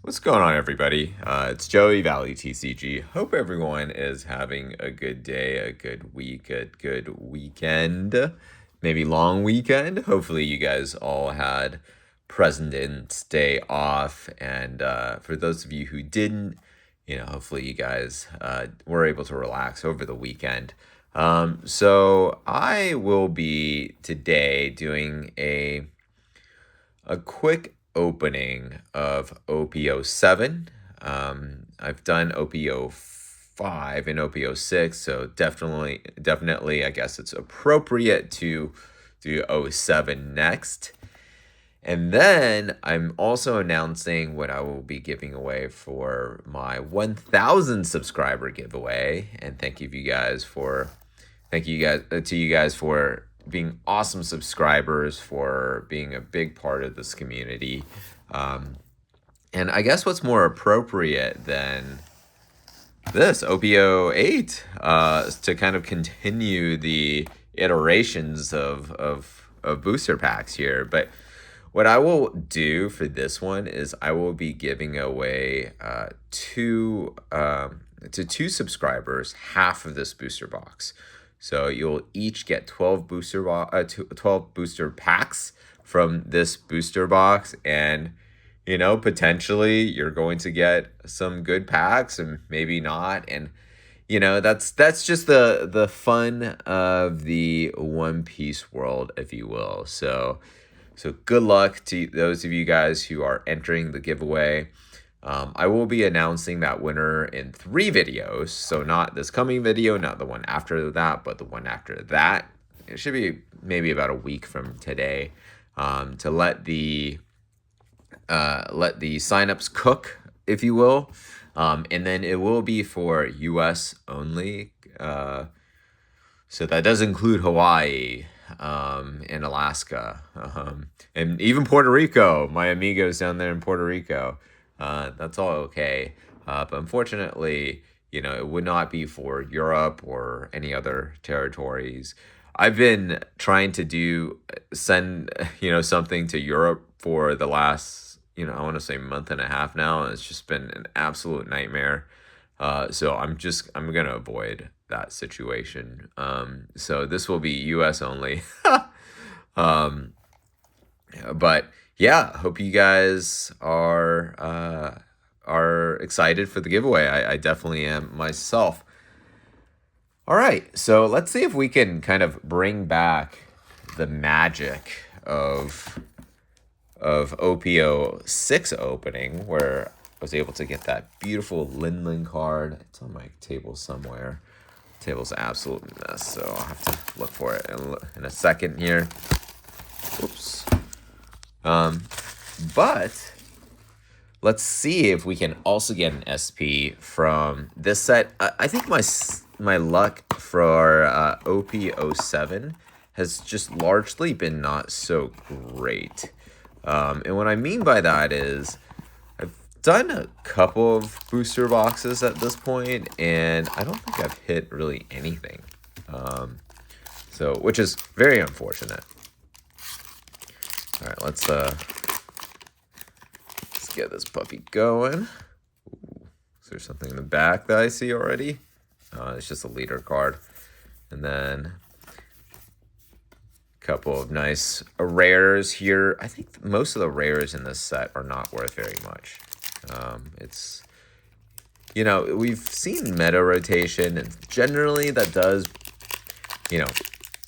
What's going on, everybody? It's Joey Valley TCG. Hope everyone is having a good day, a good week, a good weekend, maybe long weekend. Hopefully, you guys all had President's Day off, and for those of you who didn't, hopefully you guys were able to relax over the weekend. So I will be today doing a quick opening of OP07. I've done OP05 and OP06, so definitely, I guess it's appropriate to do O7 next. And then I'm also announcing what I will be giving away for my 1,000 subscriber giveaway. And thank you guys for being awesome subscribers, for being a big part of this community. And I guess what's more appropriate than this OP08 to kind of continue the iterations of booster packs here. But what I will do for this one is I will be giving away to two subscribers half of this booster box. So you'll each get 12 12 booster packs from this booster box, and potentially you're going to get some good packs and maybe not. And that's just the fun of the One Piece world, if you will. So good luck to those of you guys who are entering the giveaway. I will be announcing that winner in 3 videos. So not this coming video, not the one after that, but the one after that. It should be maybe about a week from today, to let the signups cook, if you will. And then it will be for US only. So that does include Hawaii, and Alaska, and even Puerto Rico. My amigos down there in Puerto Rico. That's all okay. But unfortunately, it would not be for Europe or any other territories. I've been trying to send something to Europe for the last, I want to say month and a half now. And it's just been an absolute nightmare. So I'm going to avoid that situation. So this will be US only. But yeah, hope you guys are excited for the giveaway. I definitely am myself. All right, so let's see if we can kind of bring back the magic of OP06 opening, where I was able to get that beautiful Linlin card. It's on my table somewhere. Table's an absolute mess, so I'll have to look for it in a second here. Oops. But let's see if we can also get an SP from this set. I think my luck for OP07 has just largely been not so great. And what I mean by that is I've done a couple of booster boxes at this point, and I don't think I've hit really anything. Which is very unfortunate. All right, let's get this puppy going. Ooh, is there something in the back that I see already? It's just a leader card. And then a couple of nice rares here. I think most of the rares in this set are not worth very much. It's, we've seen meta rotation, and generally that does,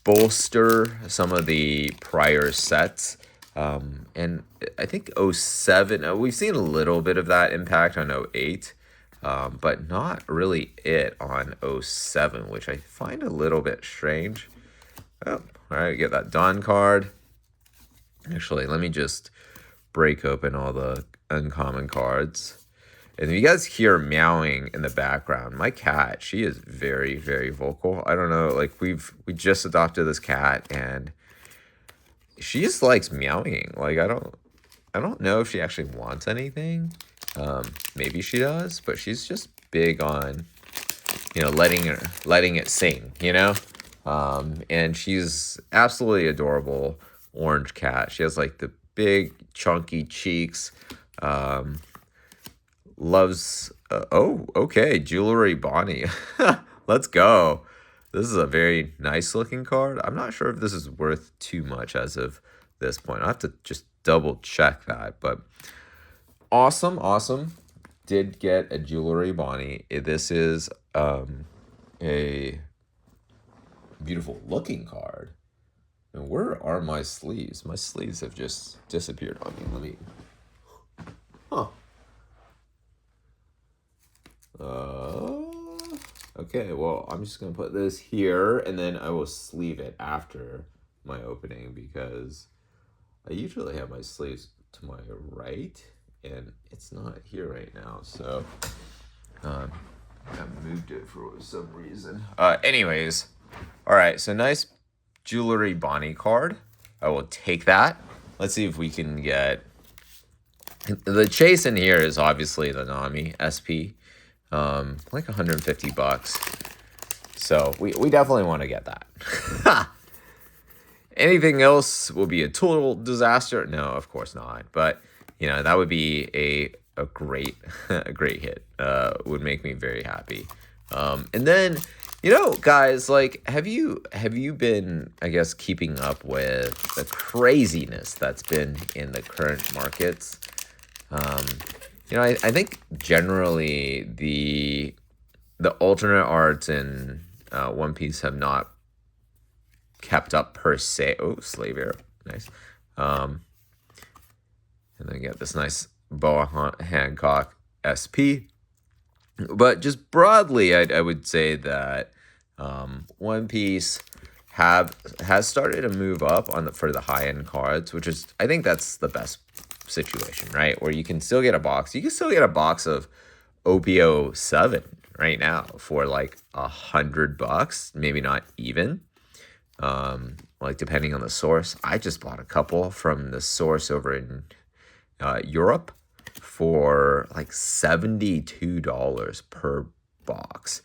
bolster some of the prior sets. And I think 07, we've seen a little bit of that impact on 08, but not really it on 07, which I find a little bit strange. Oh, all right, get that Dawn card. Actually, let me just break open all the uncommon cards. And if you guys hear meowing in the background, my cat, she is very, very vocal. I don't know, like we just adopted this cat, and she just likes meowing. Like I don't know if she actually wants anything. Maybe she does, but she's just big on, letting it sing, and she's absolutely adorable orange cat. She has like the big chunky cheeks, loves... oh, okay. Jewelry Bonnie. Let's go. This is a very nice looking card. I'm not sure if this is worth too much as of this point. I'll have to just double check that. But awesome, awesome. Did get a Jewelry Bonnie. This is a beautiful looking card. And where are my sleeves? My sleeves have just disappeared on me. Let me... Huh. Okay, well, I'm just going to put this here, and then I will sleeve it after my opening, because I usually have my sleeves to my right, and it's not here right now, so I moved it for some reason. Anyways, all right, so nice Jewelry Bonnie card. I will take that. Let's see if we can get... The chase in here is obviously the Nami SP. Like $150. So we definitely want to get that. Anything else will be a total disaster. No, of course not. But that would be a great a great hit. Would make me very happy. And then guys, like, have you been, I guess, keeping up with the craziness that's been in the current markets? I think generally the alternate arts in One Piece have not kept up per se. Oh, Slave Arrow, nice. And then get this nice Boa Hancock SP. But just broadly, I would say that One Piece has started to move up for the high end cards, which is, I think that's the best situation, right? Where you can still get a box. You can still get a box of OP07 right now for like $100, maybe not even. Like depending on the source. I just bought a couple from the source over in Europe for like $72 per box.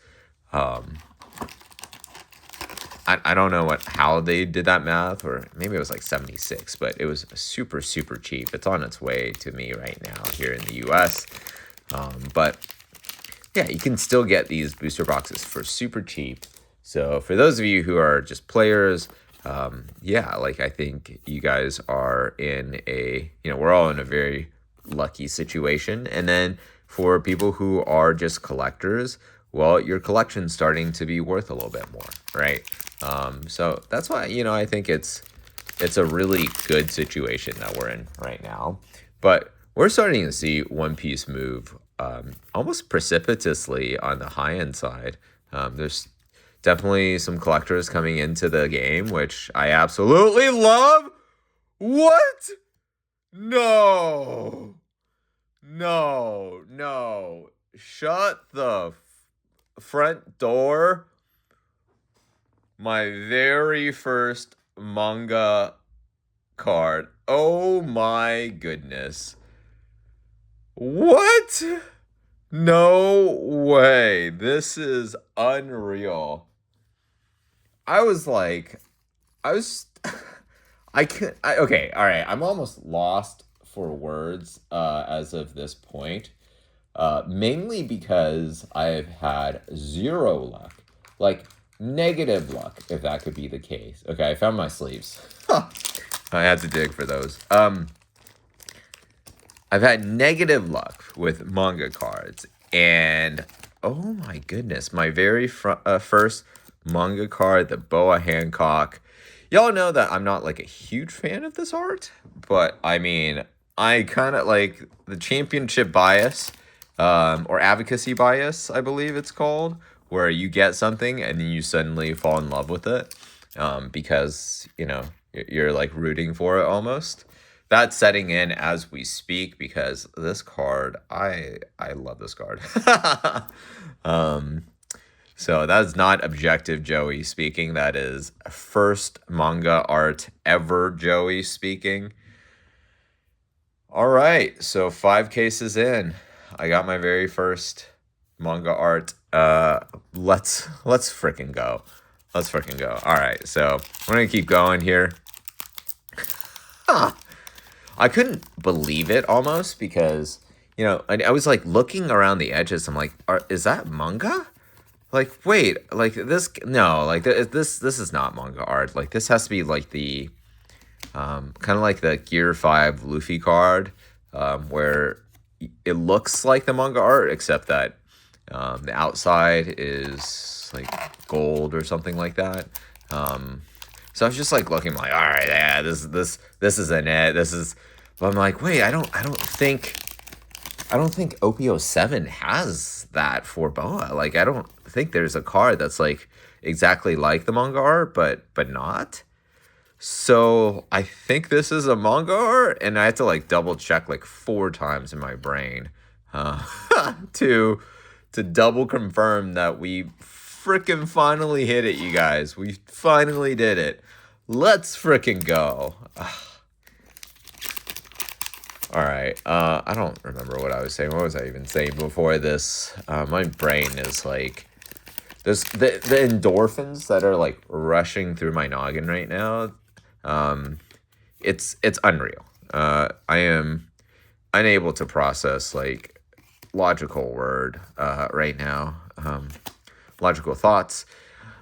I don't know how they did that math, or maybe it was like 76, but it was super, super cheap. It's on its way to me right now here in the US. But yeah, you can still get these booster boxes for super cheap. So for those of you who are just players, yeah, like I think you guys are in we're all in a very lucky situation. And then for people who are just collectors, well, your collection's starting to be worth a little bit more, right? So that's why, I think it's a really good situation that we're in right now. But we're starting to see One Piece move almost precipitously on the high-end side. There's definitely some collectors coming into the game, which I absolutely love. What? No. Shut the front door. My very first manga card. Oh my goodness. What? No way. This is unreal. Okay, all right. I'm almost lost for words as of this point. Mainly because I've had zero luck. Like, negative luck, if that could be the case. Okay, I found my sleeves. I had to dig for those. I've had negative luck with manga cards, and oh my goodness, my very first manga card, the Boa Hancock. Y'all know that I'm not like a huge fan of this art, but I mean, I kind of like the championship bias, or advocacy bias, I believe it's called, where you get something and then you suddenly fall in love with it, because you're like rooting for it almost. That's setting in as we speak, because this card, I love this card. So that's not objective Joey speaking. That is first manga art ever Joey speaking. All right, so 5 cases in, I got my very first manga art. Let's freaking go. Let's freaking go. All right, so we're gonna keep going here. I couldn't believe it almost, because you know, I was like looking around the edges. I'm like, is that manga? Like, wait, like this? No, like this is not manga art. Like this has to be like the kind of like the Gear 5 Luffy card, where it looks like the manga art, except that the outside is like gold or something like that. So I was just like looking, like, all right, yeah, this isn't it. This is. But I'm like, wait, I don't think OP07 has that for Boa. Like, I don't think there's a card that's like exactly like the manga art, but not. So I think this is a manga art, and I had to like double check like 4 times in my brain to double confirm that we freaking finally hit it, you guys. We finally did it. Let's freaking go. All right. I don't remember what I was saying. What was I even saying before this? My brain is like, there's the endorphins that are like rushing through my noggin right now. It's unreal. I am unable to process like logical word right now. Logical thoughts.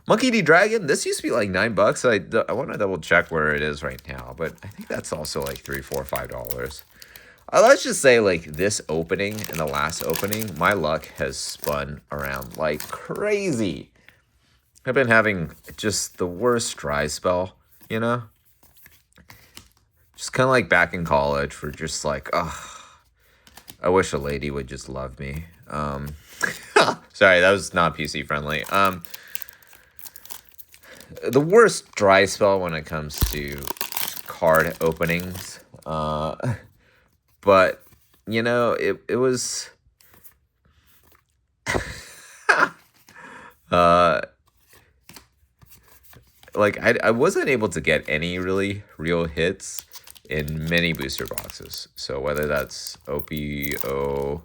Monkey D. Dragon, this used to be like $9. I want to double check where it is right now, but I think that's also like $3, $4, $5. Let's just say like this opening and the last opening, my luck has spun around like crazy. I've been having just the worst dry spell, you know? Just kind of like back in college, we're just like, oh, I wish a lady would just love me. Sorry, that was not PC friendly. The worst dry spell when it comes to card openings. But, you know, it was... like, I wasn't able to get any really real hits in many booster boxes. So whether that's OPO...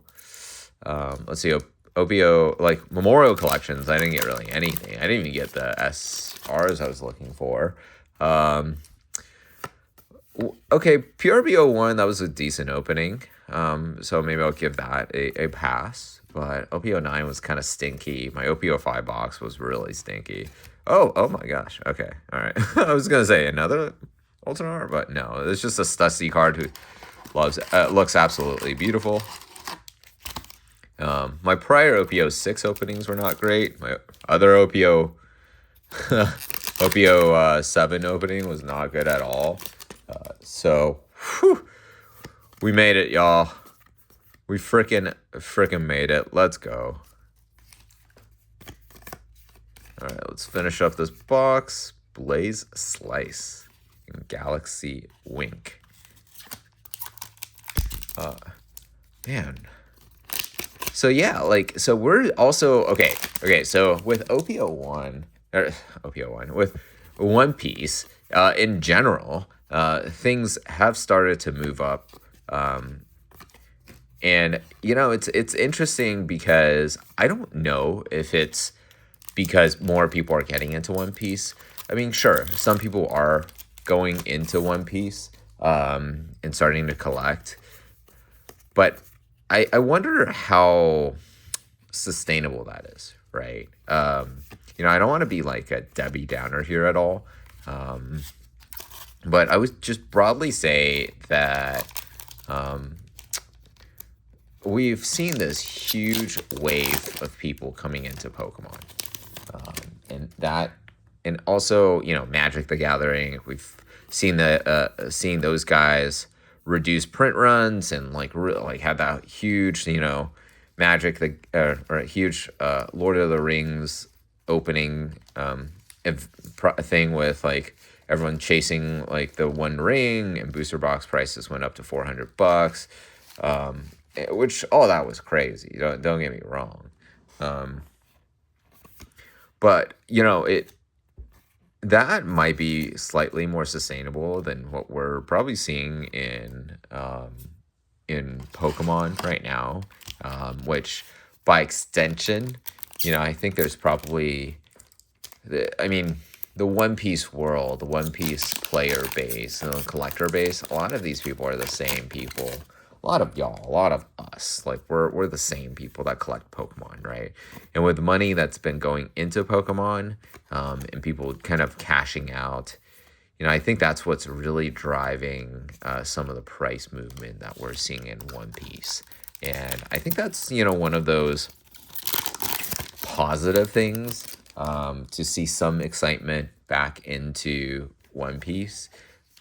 let's see, OPO, like, Memorial Collections, I didn't get really anything. I didn't even get the SRs I was looking for. Okay, PRBO1, that was a decent opening. So maybe I'll give that a pass. But OP09 was kind of stinky. My OP05 box was really stinky. Oh my gosh. Okay, all right. I was going to say another alternate art, but no. It's just a Stussy card who looks absolutely beautiful. My prior OP06 openings were not great. My other OP07 opening was not good at all. So, whew, we made it, y'all. We freaking made it. Let's go. All right, let's finish up this box. Blaze Slice and Galaxy Wink. Man. So yeah, like, so we're also okay. So with OP01 with One Piece, in general, things have started to move up. And you know, it's interesting because I don't know if it's because more people are getting into One Piece. I mean, sure, some people are going into One Piece and starting to collect, but I wonder how sustainable that is, right? You know, I don't want to be like a Debbie Downer here at all, but I would just broadly say that we've seen this huge wave of people coming into Pokemon, and also, you know, Magic the Gathering. We've seen seen those guys reduce print runs and like had that huge, you know, Magic or a huge Lord of the Rings opening thing with like everyone chasing like the one ring, and booster box prices went up to $400. Which all that was crazy. Don't get me wrong. But you know, that might be slightly more sustainable than what we're probably seeing in Pokemon right now, which by extension, you know, I think there's probably, the One Piece world, the One Piece player base, the collector base, a lot of these people are the same people y'all, a lot of us, like we're the same people that collect Pokemon, right? And with money that's been going into Pokemon, and people kind of cashing out, I think that's what's really driving some of the price movement that we're seeing in One Piece. And I think that's, one of those positive things, to see some excitement back into One Piece.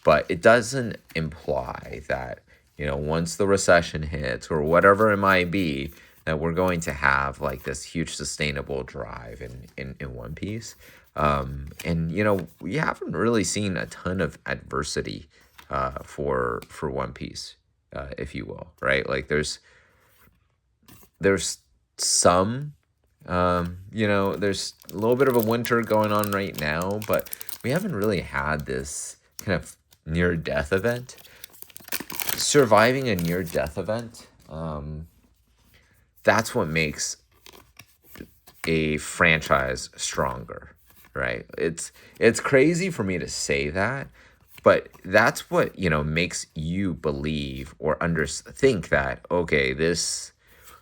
But it doesn't imply that, once the recession hits or whatever it might be, that we're going to have like this huge sustainable drive in One Piece. And we haven't really seen a ton of adversity for One Piece, if you will, right? Like there's some, there's a little bit of a winter going on right now, but we haven't really had this kind of near death event. Surviving a near death event, that's what makes a franchise stronger, right? It's crazy for me to say that, but that's what, makes you believe or think that, okay,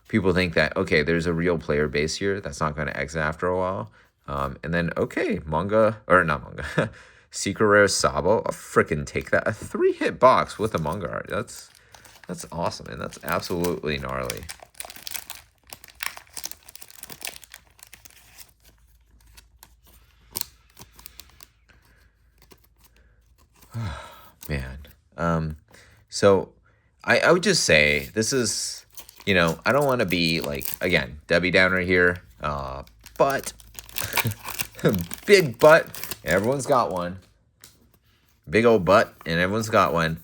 people think that, okay, there's a real player base here that's not going to exit after a while. And then, okay, Secret Rare Sabo, I'll freaking take that. A 3-hit box with a manga art. That's awesome, and that's absolutely gnarly. Man. So I would just say this is, I don't want to be like, again, Debbie Downer here, but big butt, everyone's got one. Big old butt, and everyone's got one,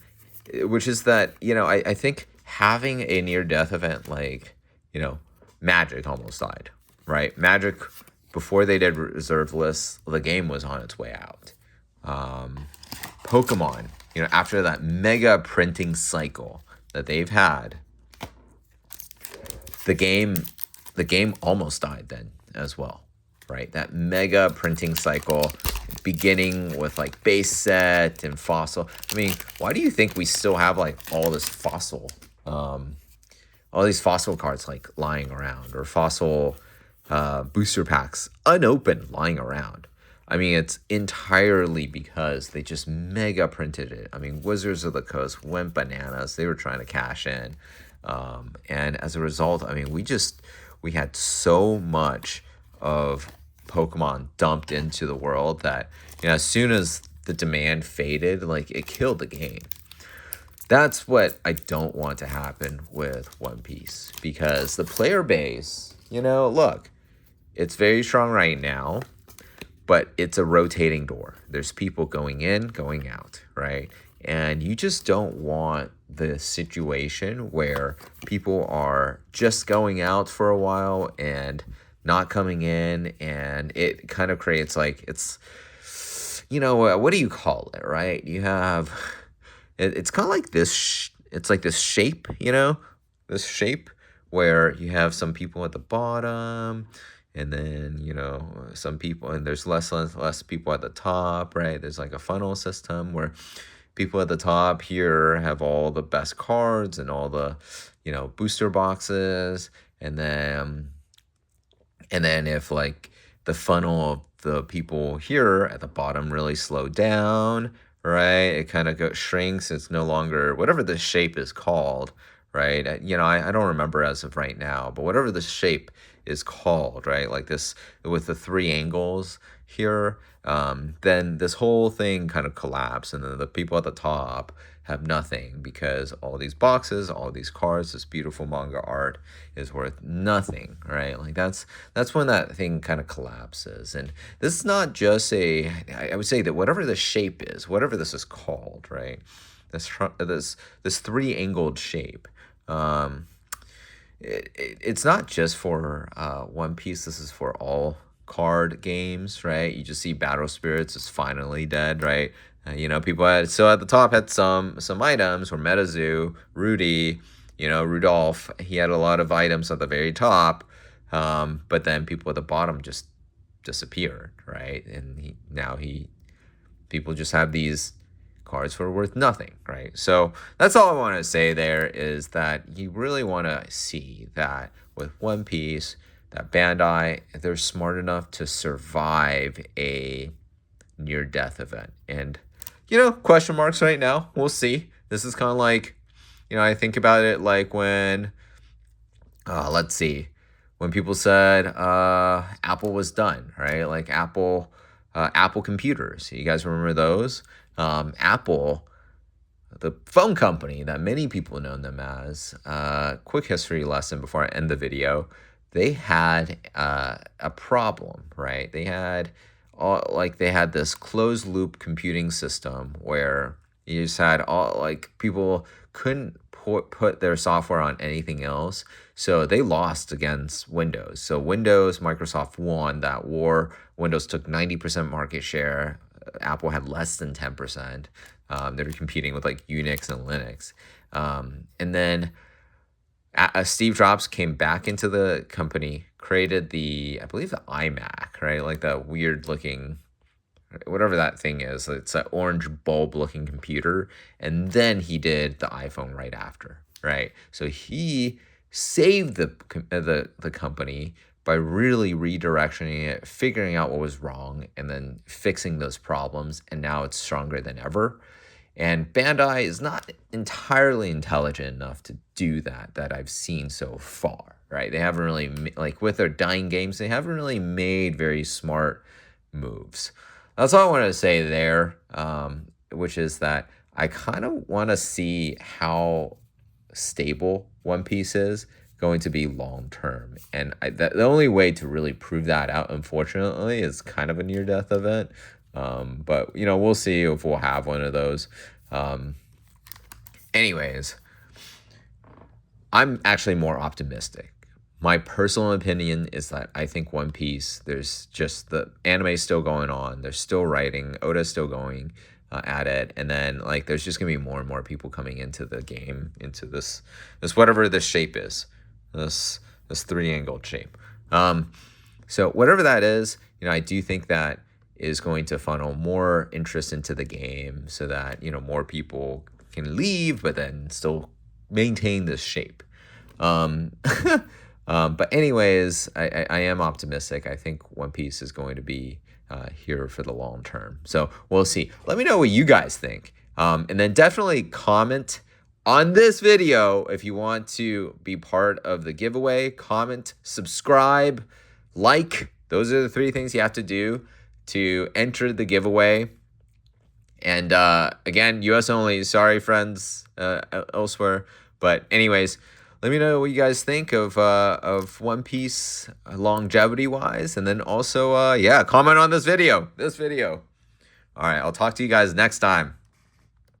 which is that, I think having a near-death event like, Magic almost died, right? Magic, before they did reserve lists, the game was on its way out. Pokemon, after that mega printing cycle that they've had, the game almost died then as well, right? That mega printing cycle, beginning with like base set and fossil. I mean, why do you think we still have like all this fossil, all these fossil cards like lying around, or fossil booster packs unopened lying around? I mean, it's entirely because they just mega printed it. I mean, Wizards of the Coast went bananas. They were trying to cash in. And as a result, I mean, we had so much of Pokemon dumped into the world that, as soon as the demand faded, like, it killed the game. That's what I don't want to happen with One Piece, because the player base, look, it's very strong right now, but it's a rotating door. There's people going in, going out, right? And you just don't want the situation where people are just going out for a while and not coming in, and it kind of creates like, it's, what do you call it, right? You have, it's kind of like this, it's like this shape, this shape where you have some people at the bottom, and then, some people, and there's less people at the top, right? There's like a funnel system where people at the top here have all the best cards and all the, booster boxes. And then if like the funnel of the people here at the bottom really slow down, right? It kind of shrinks. It's no longer whatever the shape is called, right? I don't remember as of right now, but whatever the shape is called, right? Like this with the 3 angles here, then this whole thing kind of collapsed, and then the people at the top have nothing, because all these boxes, all these cards, this beautiful manga art is worth nothing, right? Like that's when that thing kind of collapses. And this is not just I would say that whatever the shape is, whatever this is called, right? This 3-angled shape, it's not just for One Piece. This is for all card games, right? You just see Battle Spirits is finally dead, right? People at the top had some items, or Metazoo, Rudy, Rudolph. He had a lot of items at the very top, but then people at the bottom just disappeared, right? And people just have these cards were worth nothing, right? So that's all I want to say there is that you really want to see that with One Piece, that Bandai, they're smart enough to survive a near-death event. And, question marks right now. We'll see. This is kind of like, I think about it like when, let's see, when people said Apple was done, right? Like Apple computers. You guys remember those? Apple, the phone company that many people know them as, quick history lesson before I end the video, they had a problem, right? They had this closed loop computing system where you just had people couldn't put their software on anything else. So they lost against Windows. So Microsoft won that war. Windows took 90% market share. Apple had less than 10%. They were competing with like Unix and Linux. And then Steve Jobs came back into the company, created I believe the iMac, right? Like that weird looking, whatever that thing is. It's an orange bulb looking computer. And then he did the iPhone right after, right? So he saved the company by really redirectioning it, figuring out what was wrong, and then fixing those problems. And now it's stronger than ever. And Bandai is not entirely intelligent enough to do that I've seen so far, right? They haven't really, with their dying games, they haven't really made very smart moves. That's all I wanted to say there, which is that I kind of want to see how stable One Piece is going to be long term. And the only way to really prove that out, unfortunately, is kind of a near-death event. But, we'll see if we'll have one of those. Anyways, I'm actually more optimistic. My personal opinion is that I think One Piece, there's just the anime still going on. They're still writing. Oda's still going at it. And then, there's just going to be more and more people coming into the game, into this whatever this shape is, this three-angled shape. So whatever that is, I do think that is going to funnel more interest into the game so that, more people can leave, but then still maintain this shape. But anyways, I am optimistic. I think One Piece is going to be here for the long term. So we'll see. Let me know what you guys think. And then definitely comment on this video if you want to be part of the giveaway. Comment, subscribe, like. Those are the 3 things you have to do to enter the giveaway. And again, US only. Sorry, friends elsewhere. But anyways, let me know what you guys think of One Piece longevity-wise. And then also, comment on this video. All right, I'll talk to you guys next time.